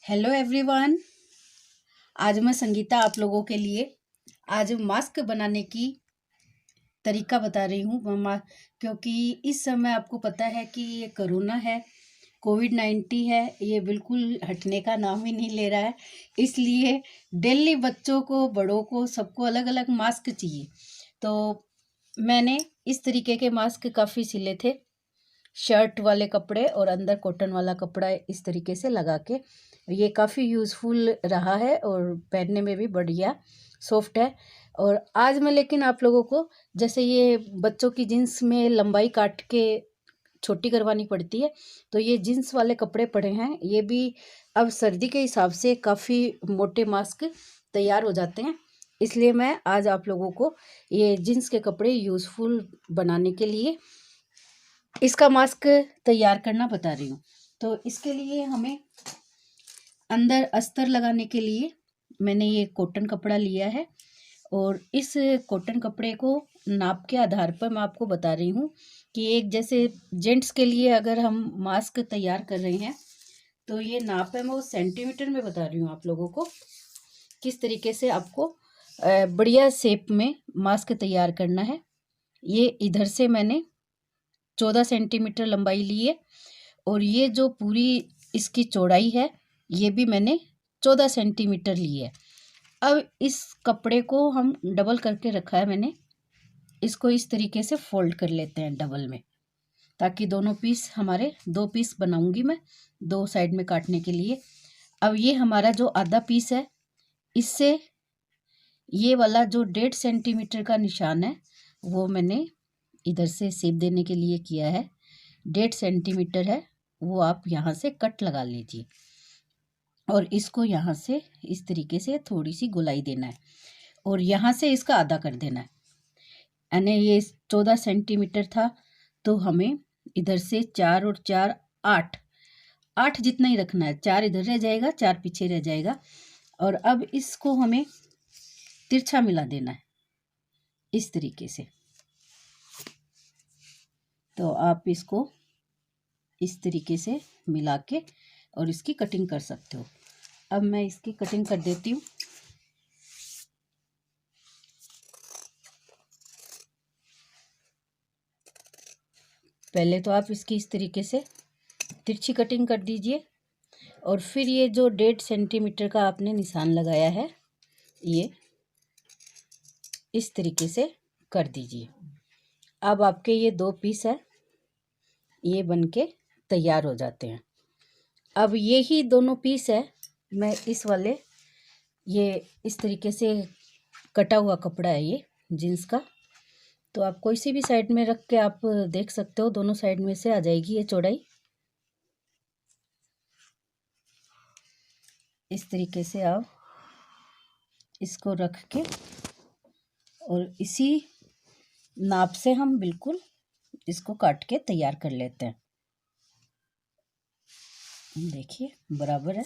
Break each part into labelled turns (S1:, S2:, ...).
S1: Hello everyone. आज मैं संगीता आप लोगों के लिए आज मास्क बनाने की तरीका बता रही हूँ मम्मा, क्योंकि इस समय आपको पता है कि ये कोरोना है, कोविड-19 है, ये बिल्कुल हटने का नाम ही नहीं ले रहा है। इसलिए डेली बच्चों को, बड़ों को, सबको अलग अलग मास्क चाहिए। तो मैंने इस तरीके के मास्क काफ़ी सिले थे, शर्ट वाले कपड़े और अंदर कॉटन वाला कपड़ा इस तरीके से लगा के। ये काफ़ी यूज़फुल रहा है और पहनने में भी बढ़िया सॉफ्ट है। और आज मैं लेकिन आप लोगों को, जैसे ये बच्चों की जीन्स में लंबाई काट के छोटी करवानी पड़ती है, तो ये जीन्स वाले कपड़े पड़े हैं। ये भी अब सर्दी के हिसाब से काफ़ी मोटे मास्क तैयार हो जाते हैं। इसलिए मैं आज आप लोगों को ये जीन्स के कपड़े यूज़फुल बनाने के लिए इसका मास्क तैयार करना बता रही हूँ। तो इसके लिए हमें अंदर अस्तर लगाने के लिए मैंने ये कॉटन कपड़ा लिया है और इस कॉटन कपड़े को नाप के आधार पर मैं आपको बता रही हूँ कि एक जैसे जेंट्स के लिए अगर हम मास्क तैयार कर रहे हैं तो ये नाप है, मैं वो सेंटीमीटर में बता रही हूँ आप लोगों को किस तरीके से आपको बढ़िया शेप में मास्क तैयार करना है। ये इधर से मैंने 14 सेंटीमीटर लंबाई ली है और ये जो पूरी इसकी चौड़ाई है ये भी मैंने 14 सेंटीमीटर ली है। अब इस कपड़े को हम डबल करके रखा है मैंने, इसको इस तरीके से फोल्ड कर लेते हैं डबल में, ताकि दोनों पीस हमारे, दो पीस बनाऊंगी मैं दो साइड में काटने के लिए। अब ये हमारा जो आधा पीस है, इससे ये वाला जो 1.5 सेंटीमीटर का निशान है वो मैंने इधर से शेप देने के लिए किया है। 1.5 सेंटीमीटर है वो आप यहाँ से कट लगा लीजिए और इसको यहाँ से इस तरीके से थोड़ी सी गोलाई देना है और यहाँ से इसका आधा कर देना है। यानी ये 14 सेंटीमीटर था तो हमें इधर से 4 और 4 8 8 जितना ही रखना है। 4 इधर रह जाएगा, 4 पीछे रह जाएगा। और अब इसको हमें तिरछा मिला देना है इस तरीके से। तो आप इसको इस तरीके से मिला के और इसकी कटिंग कर सकते हो। अब मैं इसकी कटिंग कर देती हूँ। पहले तो आप इसकी इस तरीके से तिरछी कटिंग कर दीजिए और फिर ये जो 1.5 सेंटीमीटर का आपने निशान लगाया है ये इस तरीके से कर दीजिए। अब आपके ये दो पीस है, ये बनके तैयार हो जाते हैं। अब ये ही दोनों पीस है, मैं इस वाले, ये इस तरीके से कटा हुआ कपड़ा है ये जीन्स का, तो आप कोई सी भी साइड में रख के आप देख सकते हो, दोनों साइड में से आ जाएगी ये चौड़ाई। इस तरीके से आप इसको रख के और इसी नाप से हम बिल्कुल इसको काट के तैयार कर लेते हैं। देखिए बराबर है।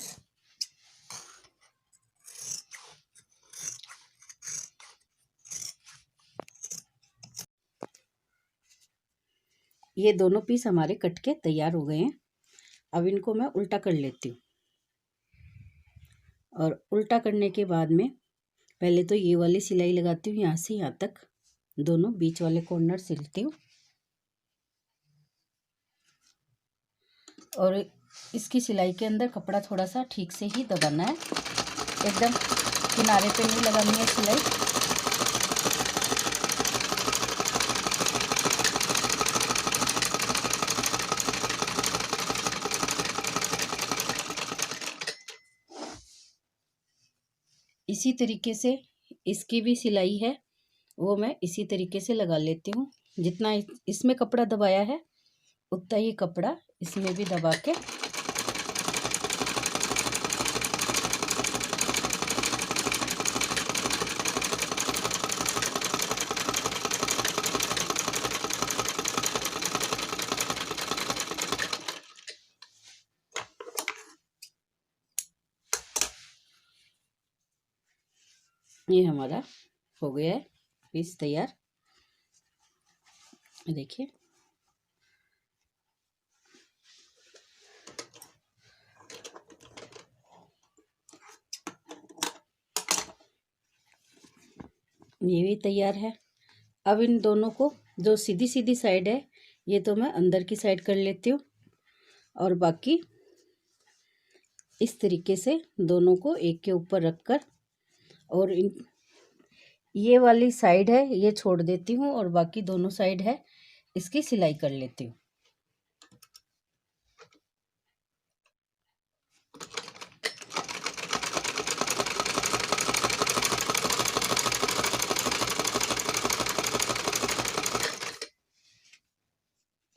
S1: ये दोनों पीस हमारे कट के तैयार हो गए हैं। अब इनको मैं उल्टा कर लेती हूँ और उल्टा करने के बाद में पहले तो ये वाली सिलाई लगाती हूँ, यहाँ से यहाँ तक दोनों बीच वाले कॉर्नर सिलती हूँ और इसकी सिलाई के अंदर कपड़ा थोड़ा सा ठीक से ही दबाना है, एकदम किनारे पे नहीं लगानी है सिलाई। इसी तरीके से इसकी भी सिलाई है वो मैं इसी तरीके से लगा लेती हूँ। जितना इसमें कपड़ा दबाया है उतना ही कपड़ा इसमें भी दबा के ये हमारा हो गया है पीस तैयार। देखिए ये भी तैयार है। अब इन दोनों को, जो सीधी सीधी साइड है ये तो मैं अंदर की साइड कर लेती हूँ, और बाकी इस तरीके से दोनों को एक के ऊपर रखकर, और ये वाली साइड है ये छोड़ देती हूँ, और बाकी दोनों साइड है इसकी सिलाई कर लेती हूँ।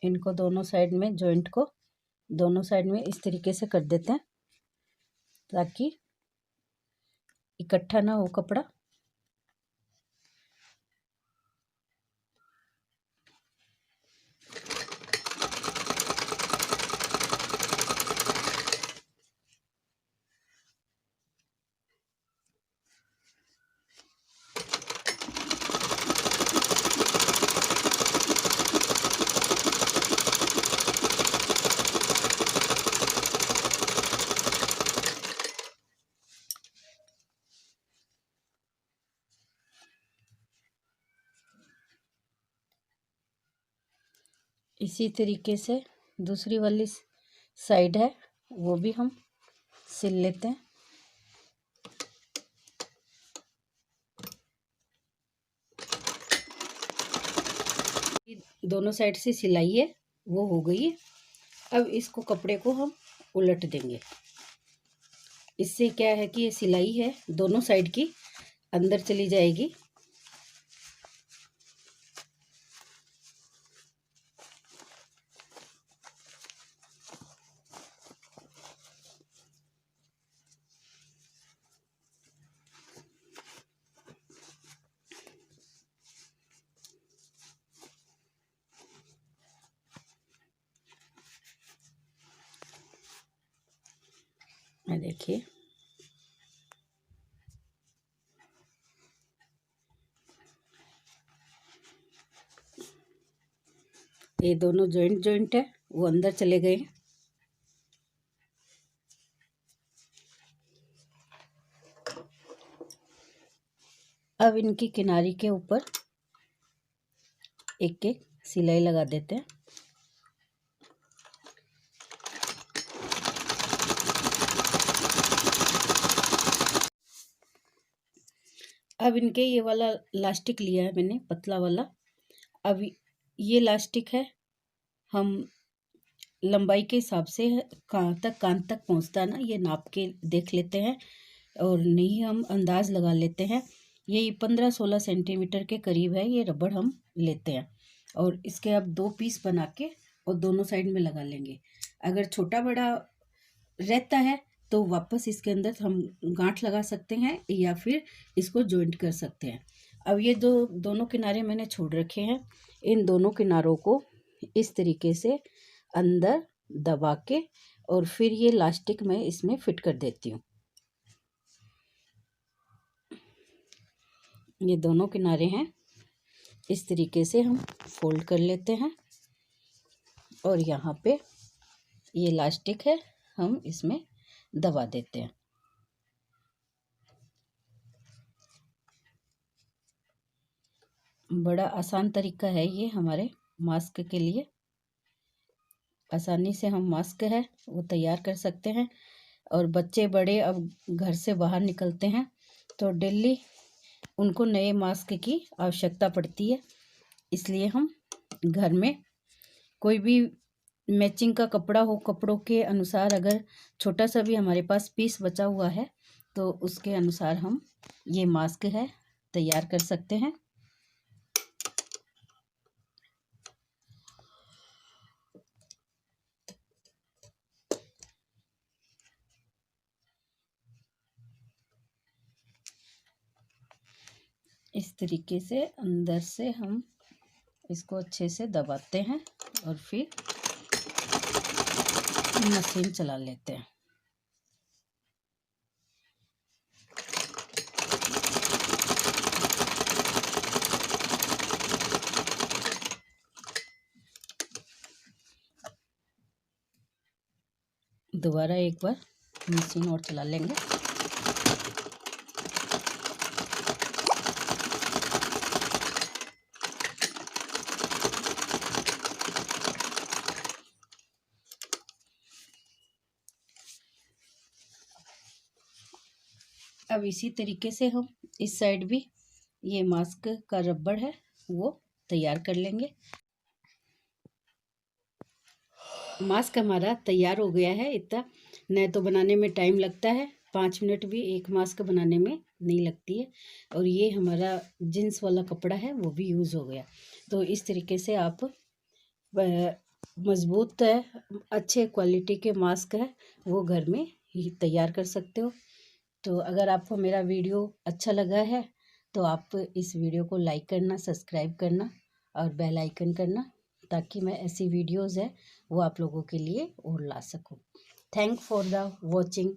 S1: इनको दोनों साइड में, जॉइंट को दोनों साइड में इस तरीके से कर देते हैं ताकि इकट्ठा ना हो कपड़ा। इसी तरीके से दूसरी वाली साइड है वो भी हम सिल लेते हैं। दोनों साइड से सिलाई है वो हो गई है। अब इसको कपड़े को हम उलट देंगे। इससे क्या है कि ये सिलाई है दोनों साइड की अंदर चली जाएगी। देखिए ये दोनों जॉइंट है वो अंदर चले गए हैं। अब इनकी किनारी के ऊपर एक एक सिलाई लगा देते हैं। अब इनके ये वाला लास्टिक लिया है मैंने, पतला वाला। अब ये लास्टिक है, हम लंबाई के हिसाब से कान तक पहुंचता है ना, ये नाप के देख लेते हैं और नहीं हम अंदाज़ लगा लेते हैं। ये 15-16 सेंटीमीटर के करीब है ये रबड़ हम लेते हैं, और इसके अब 2 पीस बना के और दोनों साइड में लगा लेंगे। अगर छोटा बड़ा रहता है तो वापस इसके अंदर हम गांठ लगा सकते हैं या फिर इसको जॉइंट कर सकते हैं। अब ये जो दोनों किनारे मैंने छोड़ रखे हैं, इन दोनों किनारों को इस तरीके से अंदर दबा के और फिर ये लास्टिक मैं इसमें फिट कर देती हूँ। ये दोनों किनारे हैं, इस तरीके से हम फोल्ड कर लेते हैं, और यहाँ पे ये लास्टिक है हम इसमें दबा देते हैं। बड़ा आसान तरीका है ये हमारे मास्क के लिए। आसानी से हम मास्क है वो तैयार कर सकते हैं। और बच्चे बड़े अब घर से बाहर निकलते हैं तो डेली उनको नए मास्क की आवश्यकता पड़ती है, इसलिए हम घर में कोई भी मैचिंग का कपड़ा हो, कपड़ों के अनुसार अगर छोटा सा भी हमारे पास पीस बचा हुआ है तो उसके अनुसार हम ये मास्क है तैयार कर सकते हैं। इस तरीके से अंदर से हम इसको अच्छे से दबाते हैं और फिर मशीन चला लेते हैं। दोबारा एक बार मशीन और चला लेंगे। अब इसी तरीके से हम इस साइड भी ये मास्क का रबड़ है वो तैयार कर लेंगे। मास्क हमारा तैयार हो गया है। इतना नहीं तो बनाने में टाइम लगता है, 5 मिनट भी एक मास्क बनाने में नहीं लगती है। और ये हमारा जींस वाला कपड़ा है वो भी यूज़ हो गया। तो इस तरीके से आप मज़बूत है, अच्छे क्वालिटी के मास्क है वो घर में ही तैयार कर सकते हो। तो अगर आपको मेरा वीडियो अच्छा लगा है तो आप इस वीडियो को लाइक करना, सब्सक्राइब करना और बेल आइकन करना, ताकि मैं ऐसी वीडियोज़ है वो आप लोगों के लिए और ला सकूं। Thank for the watching.